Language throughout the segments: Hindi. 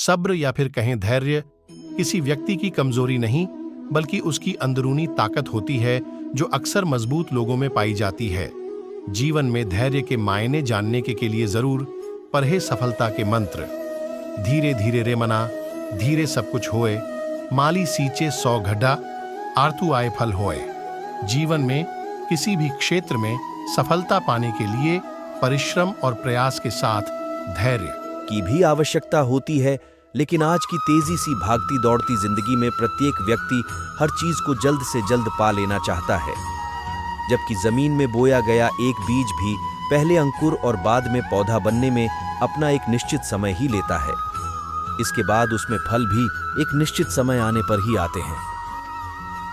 सब्र या फिर कहें धैर्य किसी व्यक्ति की कमजोरी नहीं, बल्कि उसकी अंदरूनी ताकत होती है जो अक्सर मजबूत लोगों में पाई जाती है। जीवन में धैर्य के मायने जानने के लिए जरूर पढ़े सफलता के मंत्र। धीरे धीरे रे मना, धीरे सब कुछ होए, माली सींचे 100 गड्ढा, आरतू आए फल होए। जीवन में किसी भी क्षेत्र में सफलता पाने के लिए परिश्रम और प्रयास के साथ धैर्य की भी आवश्यकता होती है। लेकिन आज की तेजी सी भागती दौड़ती जिंदगी में प्रत्येक व्यक्ति हर चीज को जल्द से जल्द पा लेना चाहता है, जबकि जमीन में बोया गया एक बीज भी पहले अंकुर और बाद में पौधा बनने में अपना एक निश्चित समय ही लेता है। इसके बाद उसमें फल भी एक निश्चित समय आने पर ही आते हैं।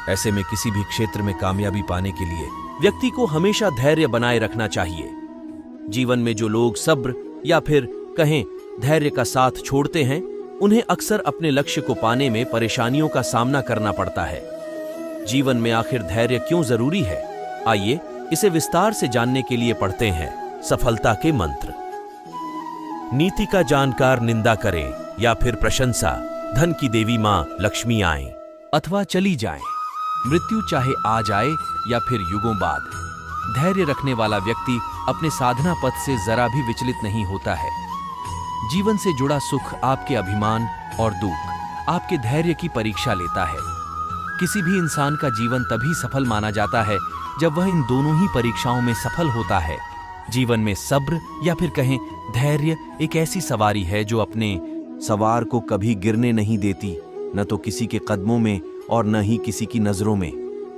ऐसे में किसी भी क्षेत्र में कामयाबी पाने के लिए व्यक्ति को हमेशा धैर्य बनाए रखना चाहिए। जीवन में जो लोग सब्र या फिर कहें धैर्य का साथ छोड़ते हैं, उन्हें अक्सर अपने लक्ष्य को पाने में परेशानियों का सामना करना पड़ता है। जीवन में आखिर धैर्य क्यों जरूरी है, आइए इसे विस्तार से जानने के लिए पढ़ते हैं सफलता के मंत्र। नीति का जानकार निंदा करे या फिर प्रशंसा, धन की देवी मां लक्ष्मी आए अथवा चली जाए, मृत्यु चाहे आ जाए या फिर युगों बाद, धैर्य रखने वाला व्यक्ति अपने साधना पथ से जरा भी विचलित नहीं होता है। जीवन से जुड़ा सुख आपके अभिमान और दुख आपके धैर्य की परीक्षा लेता है। किसी भी इंसान का जीवन तभी सफल माना जाता है जब वह इन दोनों ही परीक्षाओं में सफल होता है। जीवन में सब्र या फिर कहें धैर्य एक ऐसी सवारी है जो अपने सवार को कभी गिरने नहीं देती, न तो किसी के कदमों में और न ही किसी की नजरों में।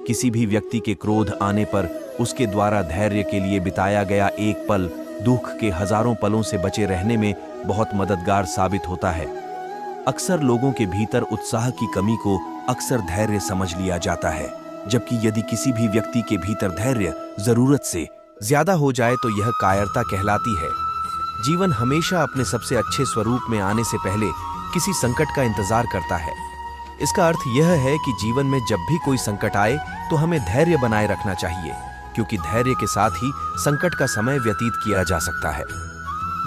किसी भी व्यक्ति के क्रोध आने पर उसके द्वारा धैर्य के लिए बिताया गया एक पल दुख के हजारों पलों से बचे रहने में बहुत मददगार साबित होता है। अक्सर लोगों के भीतर उत्साह की कमी को अक्सर धैर्य समझ लिया जाता है, जबकि यदि किसी भी व्यक्ति के भीतर धैर्य जरूरत से ज्यादा हो जाए तो यह कायरता कहलाती है। जीवन हमेशा अपने सबसे अच्छे स्वरूप में आने से पहले किसी संकट का इंतजार करता है। इसका अर्थ यह है कि जीवन में जब भी कोई संकट आए तो हमें धैर्य बनाए रखना चाहिए, क्योंकि धैर्य के साथ ही संकट का समय व्यतीत किया जा सकता है।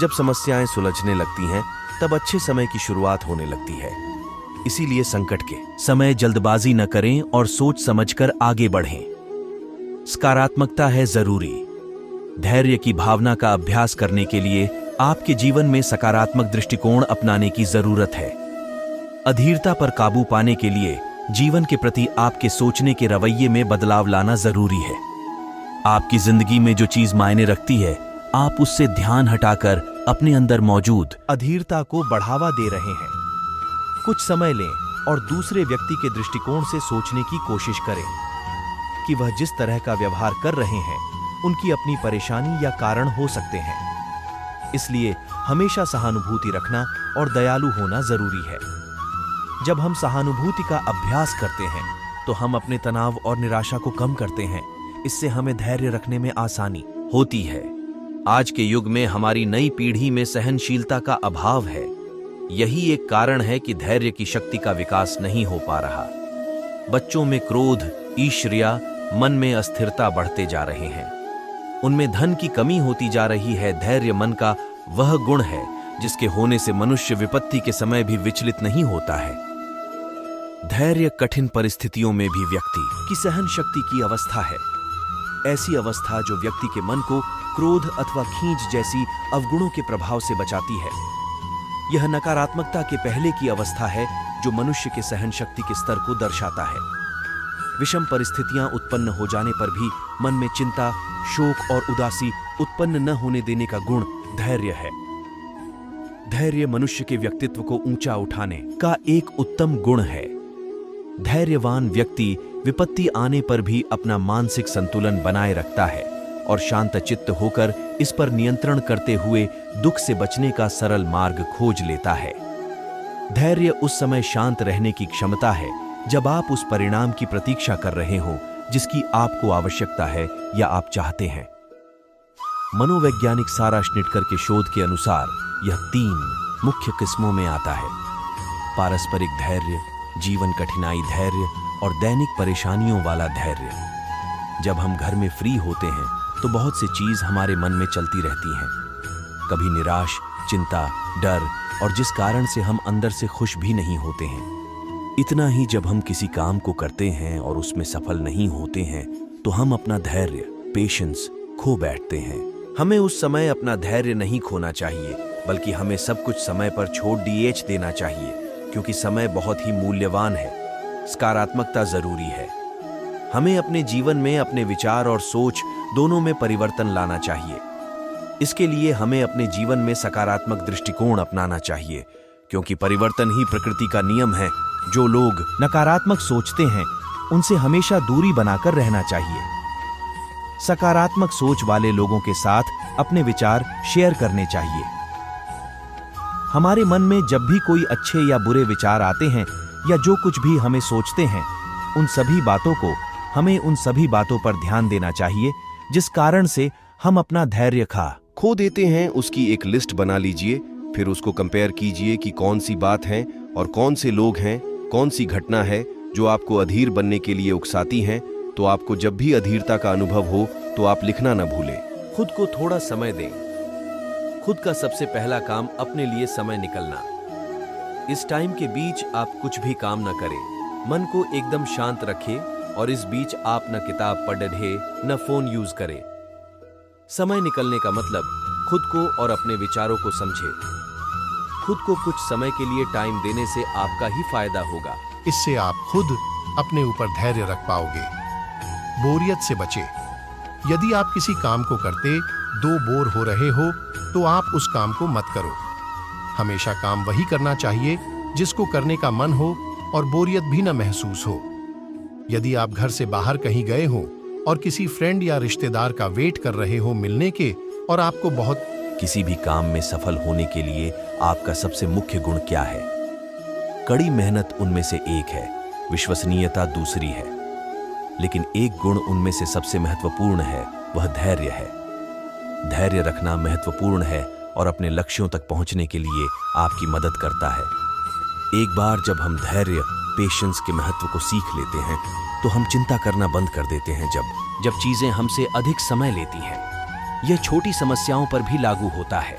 जब समस्याएं सुलझने लगती हैं, तब अच्छे समय की शुरुआत होने लगती है। इसीलिए संकट के समय जल्दबाजी न करें और सोच समझकर आगे बढ़ें। सकारात्मकता है जरूरी। धैर्य की भावना का अभ्यास करने के लिए आपके जीवन में सकारात्मक दृष्टिकोण अपनाने की जरूरत है। अधीरता पर काबू पाने के लिए जीवन के प्रति आपके सोचने के रवैये में बदलाव लाना जरूरी है। आपकी जिंदगी में जो चीज मायने रखती है, आप उससे ध्यान हटाकर अपने अंदर मौजूद अधीरता को बढ़ावा दे रहे हैं। कुछ समय लें और दूसरे व्यक्ति के दृष्टिकोण से सोचने की कोशिश करें कि वह जिस तरह का व्यवहार कर रहे हैं, उनकी अपनी परेशानी या कारण हो सकते हैं। इसलिए हमेशा सहानुभूति रखना और दयालु होना जरूरी है। जब हम सहानुभूति का अभ्यास करते हैं तो हम अपने तनाव और निराशा को कम करते हैं। इससे हमें धैर्य रखने में आसानी होती है। आज के युग में हमारी नई पीढ़ी में सहनशीलता का अभाव है। यही एक कारण है कि धैर्य की शक्ति का विकास नहीं हो पा रहा। बच्चों में क्रोध, ईर्ष्या, मन में अस्थिरता बढ़ते जा रहे हैं। उनमें धन की कमी होती जा रही है। धैर्य मन का वह गुण है जिसके होने से मनुष्य विपत्ति के समय भी विचलित नहीं होता है। धैर्य कठिन परिस्थितियों में भी व्यक्ति की सहन शक्ति की अवस्था है। ऐसी अवस्था जो व्यक्ति के मन को क्रोध अथवा खींच जैसी अवगुणों के प्रभाव से बचाती है। यह नकारात्मकता के पहले की अवस्था है जो मनुष्य के सहन शक्ति के स्तर को दर्शाता है। विषम परिस्थितियां उत्पन्न हो जाने पर भी मन में चिंता, शोक और उदासी उत्पन्न न होने देने का गुण धैर्य है। धैर्य मनुष्य के व्यक्तित्व को ऊंचा उठाने का एक उत्तम गुण है। धैर्यवान व्यक्ति विपत्ति आने पर भी अपना मानसिक संतुलन बनाए रखता है और शांतचित्त होकर इस पर नियंत्रण करते हुए दुख से बचने का सरल मार्ग खोज लेता है। धैर्य उस समय शांत रहने की क्षमता है जब आप उस परिणाम की प्रतीक्षा कर रहे हो जिसकी आपको आवश्यकता है या आप चाहते हैं। मनोवैज्ञानिक सारा श्निटकर के शोध के अनुसार यह 3 मुख्य किस्मों में आता है: पारस्परिक धैर्य, जीवन कठिनाई धैर्य और दैनिक परेशानियों वाला धैर्य। जब हम घर में फ्री होते हैं तो बहुत सी चीज हमारे मन में चलती रहती हैं। कभी निराश, चिंता, डर और जिस कारण से हम अंदर से खुश भी नहीं होते हैं। इतना ही, जब हम किसी काम को करते हैं और उसमें सफल नहीं होते हैं तो हम अपना धैर्य, पेशेंस खो बैठते हैं। हमें उस समय अपना धैर्य नहीं खोना चाहिए, बल्कि हमें सब कुछ समय पर छोड़ देना चाहिए, क्योंकि समय बहुत ही मूल्यवान है। सकारात्मकता जरूरी है। हमें अपने जीवन में अपने विचार और सोच दोनों में परिवर्तन लाना चाहिए। इसके लिए हमें अपने जीवन में सकारात्मक दृष्टिकोण अपनाना चाहिए, क्योंकि परिवर्तन ही प्रकृति का नियम है। जो लोग नकारात्मक सोचते हैं उनसे हमेशा दूरी बनाकर रहना चाहिए। सकारात्मक सोच वाले लोगों के साथ अपने विचार शेयर करने चाहिए। हमारे मन में जब भी कोई अच्छे या बुरे विचार आते हैं या जो कुछ भी हमें सोचते हैं, उन सभी बातों पर ध्यान देना चाहिए जिस कारण से हम अपना धैर्य खो देते हैं। उसकी एक लिस्ट बना लीजिए, फिर उसको कंपेयर कीजिए कि कौन सी बात है और कौन से लोग हैं, कौन सी घटना है जो आपको अधीर बनने के लिए उकसाती हैं। तो आपको जब भी अधीरता का अनुभव हो तो आप लिखना न भूलें। खुद को थोड़ा समय दें। खुद का सबसे पहला काम अपने लिए समय निकलना। इस टाइम के बीच आप कुछ भी काम न करें, मन को एकदम शांत रखें और इस बीच आप न किताब पढ़े न फोन यूज करें। समय निकलने का मतलब खुद को और अपने विचारों को समझें। खुद को कुछ समय के लिए टाइम देने से आपका ही फायदा होगा। इससे आप खुद अपने ऊपर धैर्य रख पाओगे। बोरियत से बचें। यदि आप किसी काम को करते दो बोर हो रहे हो तो आप उस काम को मत करो। हमेशा काम वही करना चाहिए जिसको करने का मन हो और बोरियत भी न महसूस हो। यदि आप घर से बाहर कहीं गए हो और किसी फ्रेंड या रिश्तेदार का वेट कर रहे हो मिलने के और आपको बहुत किसी भी काम में सफल होने के लिए आपका सबसे मुख्य गुण क्या है? कड़ी मेहनत उनमें से एक है, विश्वसनीयता दूसरी है, लेकिन एक गुण उनमें से सबसे महत्वपूर्ण है, वह धैर्य है। धैर्य रखना महत्वपूर्ण है और अपने लक्ष्यों तक पहुंचने के लिए आपकी मदद करता है। एक बार जब हम धैर्य, पेशेंस के महत्व को सीख लेते हैं तो हम चिंता करना बंद कर देते हैं। जब चीजें हमसे अधिक समय लेती हैं, यह छोटी समस्याओं पर भी लागू होता है।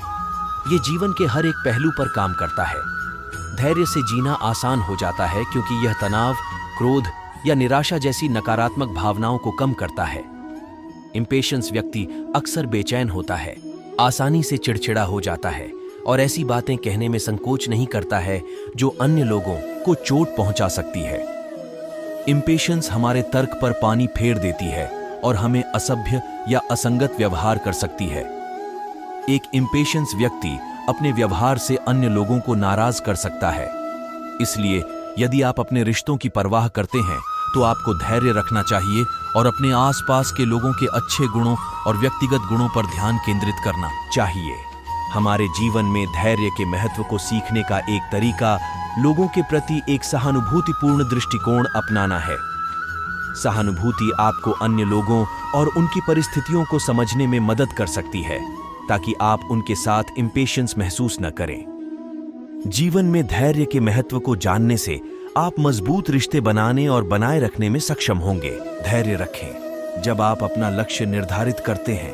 यह जीवन के हर एक पहलू पर काम करता है। धैर्य से जीना आसान हो जाता है क्योंकि यह तनाव, क्रोध या निराशा जैसी नकारात्मक भावनाओं को कम करता है। इम्पेशेंस व्यक्ति अक्सर बेचैन होता है, आसानी से चिड़चिड़ा हो जाता है और ऐसी बातें कहने में संकोच नहीं करता है जो अन्य लोगों को चोट पहुंचा सकती है। इम्पेशेंस हमारे तर्क पर पानी फेर देती है और हमें असभ्य या असंगत व्यवहार कर सकती है। एक इम्पेशेंस व्यक्ति अपने व्यवहार से अन्य लोगों को नाराज कर सकता है। इसलिए यदि आप अपने रिश्तों की परवाह करते हैं तो आपको धैर्य रखना चाहिए और अपने आसपास के लोगों के अच्छे गुणों और व्यक्तिगत गुणों पर ध्यान केंद्रित करना चाहिए। हमारे जीवन में धैर्य के महत्व को सीखने का एक तरीका लोगों के प्रति एक सहानुभूतिपूर्ण दृष्टिकोण अपनाना है। सहानुभूति आपको अन्य लोगों और उनकी परिस्थितियों को समझने में मदद कर सकती है ताकि आप उनके साथ इम्पेशेंस महसूस न करें। जीवन में धैर्य के महत्व को जानने से आप मजबूत रिश्ते बनाने और बनाए रखने में सक्षम होंगे। धैर्य रखें। जब आप अपना लक्ष्य निर्धारित करते हैं,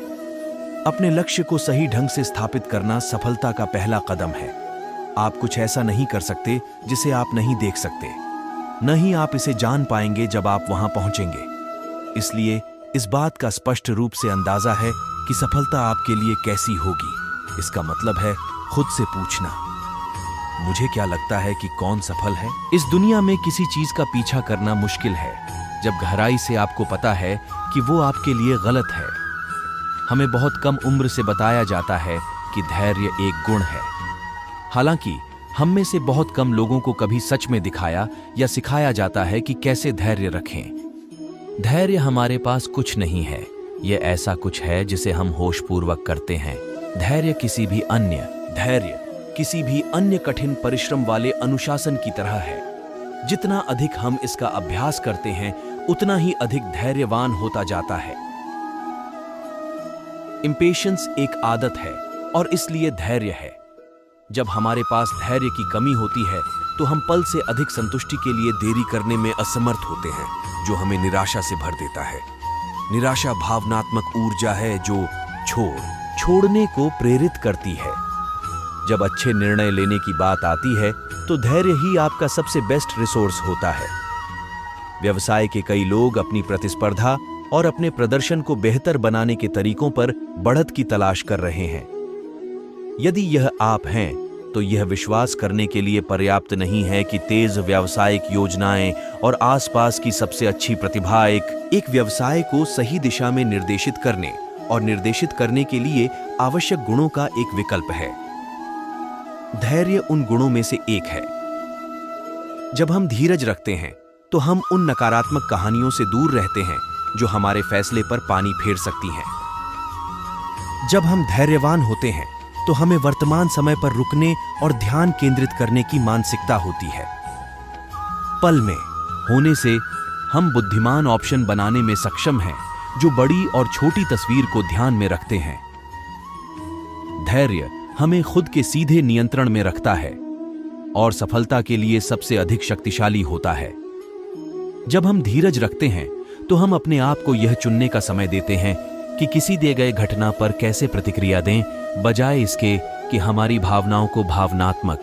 अपने लक्ष्य को सही ढंग से स्थापित करना सफलता का पहला कदम है। आप कुछ ऐसा नहीं कर सकते जिसे आप नहीं देख सकते, न ही आप इसे जान पाएंगे जब आप वहां पहुंचेंगे। इसलिए इस बात का स्पष्ट रूप से अंदाजा है कि सफलता आपके लिए कैसी होगी। इसका मतलब है खुद से पूछना, मुझे क्या लगता है कि कौन सफल है? इस दुनिया में किसी चीज का पीछा करना मुश्किल है जब गहराई से आपको पता है कि वो आपके लिए गलत है। हमें बहुत कम उम्र से बताया जाता है कि धैर्य एक गुण है। हालांकि हम में से बहुत कम लोगों को कभी सच में दिखाया या सिखाया जाता है कि कैसे धैर्य रखें। धैर्य हमारे पास कुछ नहीं है, यह ऐसा कुछ है जिसे हम होशपूर्वक करते हैं। धैर्य किसी भी अन्य कठिन परिश्रम वाले अनुशासन की तरह है। जितना अधिक हम इसका अभ्यास करते हैं, उतना ही अधिक धैर्यवान होता जाता है। इम्पेशेंस एक आदत है और इसलिए धैर्य है। जब हमारे पास धैर्य की कमी होती है तो हम पल से अधिक संतुष्टि के लिए देरी करने में असमर्थ होते हैं, जो हमें निराशा से भर देता है। निराशा भावनात्मक ऊर्जा है जो छोड़ने को प्रेरित करती है। जब अच्छे निर्णय लेने की बात आती है तो धैर्य ही आपका सबसे बेस्ट रिसोर्स होता है। व्यवसाय के कई लोग अपनी प्रतिस्पर्धा और अपने प्रदर्शन को बेहतर बनाने के तरीकों पर बढ़त की तलाश कर रहे हैं। यदि यह आप हैं तो यह विश्वास करने के लिए पर्याप्त नहीं है कि तेज व्यावसायिक योजनाएं और आसपास की सबसे अच्छी प्रतिभा एक व्यवसाय को सही दिशा में निर्देशित करने और निर्देशित करने के लिए आवश्यक गुणों का एक विकल्प है। धैर्य उन गुणों में से एक है। जब हम धीरज रखते हैं तो हम उन नकारात्मक कहानियों से दूर रहते हैं जो हमारे फैसले पर पानी फेर सकती हैं। जब हम धैर्यवान होते हैं तो हमें वर्तमान समय पर रुकने और ध्यान केंद्रित करने की मानसिकता होती है। पल में होने से हम बुद्धिमान ऑप्शन बनाने में सक्षम हैं जो बड़ी और छोटी तस्वीर को ध्यान में रखते हैं। धैर्य हमें खुद के सीधे नियंत्रण में रखता है और सफलता के लिए सबसे अधिक शक्तिशाली होता है। जब हम धीरज रखते हैं तो हम अपने आप को यह चुनने का समय देते हैं कि किसी दिए गए घटना पर कैसे प्रतिक्रिया दें, बजाय इसके कि हमारी भावनाओं को भावनात्मक